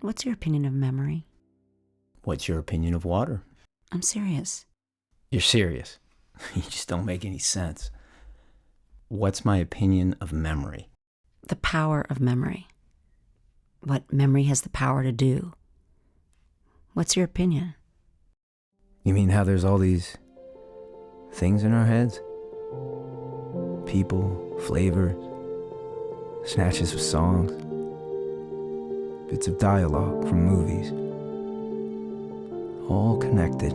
What's your opinion of memory? What's your opinion of water? I'm serious. You're serious. You just don't make any sense. What's my opinion of memory? The power of memory. What memory has the power to do. What's your opinion? You mean how there's all these things in our heads? People, flavors, snatches of songs, bits of dialogue from movies, all connected,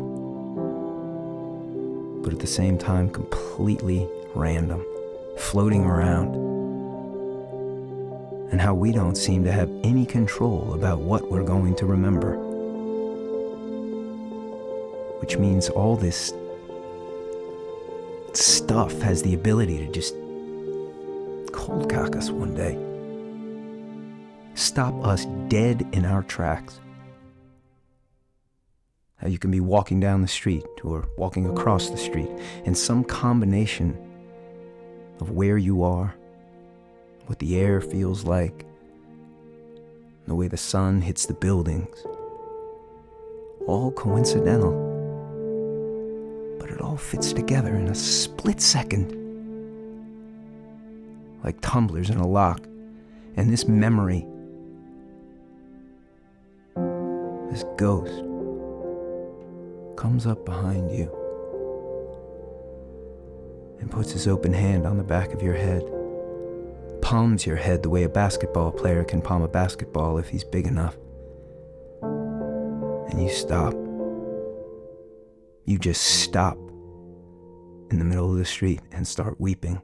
but at the same time completely random, floating around, and how we don't seem to have any control about what we're going to remember, which means all this stuff has the ability to just cold cock us one day. Stop us dead in our tracks. How you can be walking down the street or walking across the street, and some combination of where you are, what the air feels like, the way the sun hits the buildings, all coincidental, but it all fits together in a split second, like tumblers in a lock. And this memory, this ghost, comes up behind you and puts his open hand on the back of your head, palms your head the way a basketball player can palm a basketball if he's big enough. And you stop. You just stop in the middle of the street and start weeping.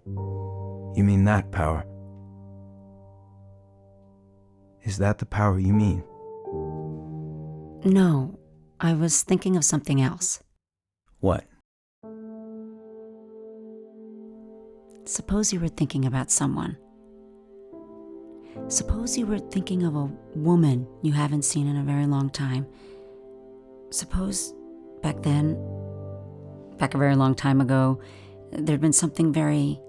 You mean that power? Is that the power you mean? No, I was thinking of something else. What? Suppose you were thinking about someone. Suppose you were thinking of a woman you haven't seen in a very long time. Suppose back then, back a very long time ago, there'd been something very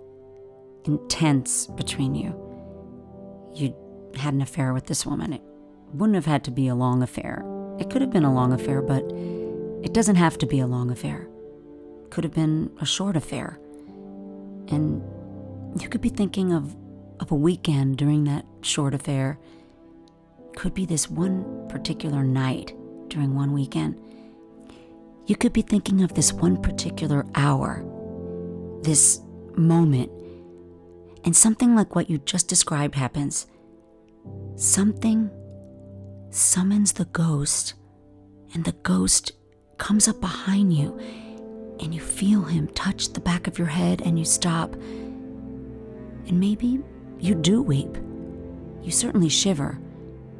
intense between you. You had an affair with this woman. It wouldn't have had to be a long affair. It could have been a long affair, but it doesn't have to be a long affair. It could have been a short affair. And you could be thinking of a weekend during that short affair. Could be this one particular night during one weekend. You could be thinking of this one particular hour, this moment, and something like what you just described happens. Something summons the ghost, and the ghost comes up behind you, and you feel him touch the back of your head, and you stop. And maybe you do weep. You certainly shiver.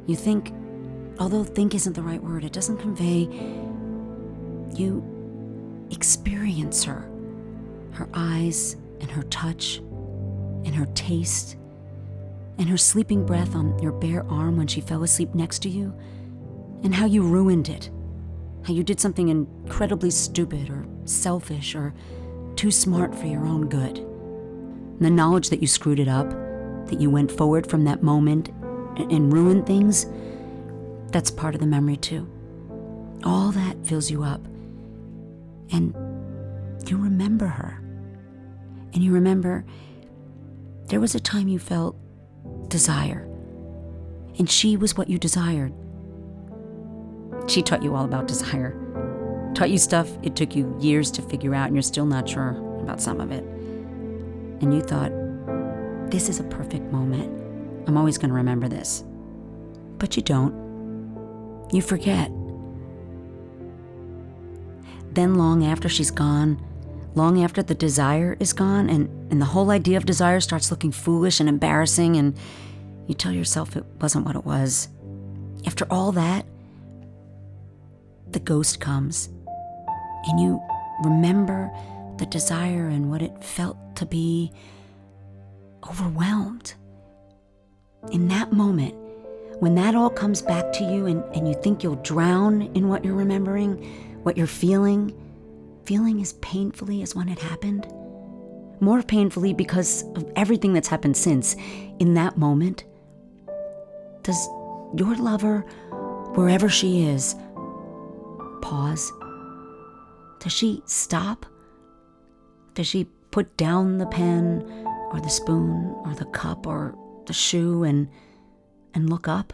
You think, although think isn't the right word, it doesn't convey. You experience her eyes and her touch and her taste and her sleeping breath on your bare arm when she fell asleep next to you, and how you ruined it, how you did something incredibly stupid or selfish or too smart for your own good. And the knowledge that you screwed it up, that you went forward from that moment and ruined things, that's part of the memory too. All that fills you up. And you remember her. And you remember there was a time you felt desire. And she was what you desired. She taught you all about desire. Taught you stuff it took you years to figure out, and you're still not sure about some of it. And you thought, this is a perfect moment. I'm always going to remember this. But you don't. You forget. Then long after she's gone, long after the desire is gone, and the whole idea of desire starts looking foolish and embarrassing, and you tell yourself it wasn't what it was. After all that, the ghost comes, and you remember the desire and what it felt to be overwhelmed. In that moment, when that all comes back to you and you think you'll drown in what you're remembering, what you're feeling as painfully as when it happened, more painfully because of everything that's happened since, in that moment, does your lover, wherever she is, pause? Does she stop? Does she put down the pen or the spoon or the cup or the shoe and look up?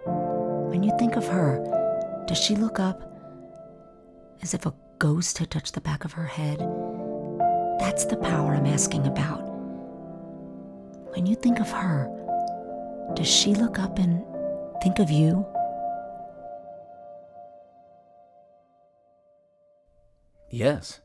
When you think of her, does she look up as if a ghost had touched the back of her head? That's the power I'm asking about. When you think of her, does she look up and think of you? Yes.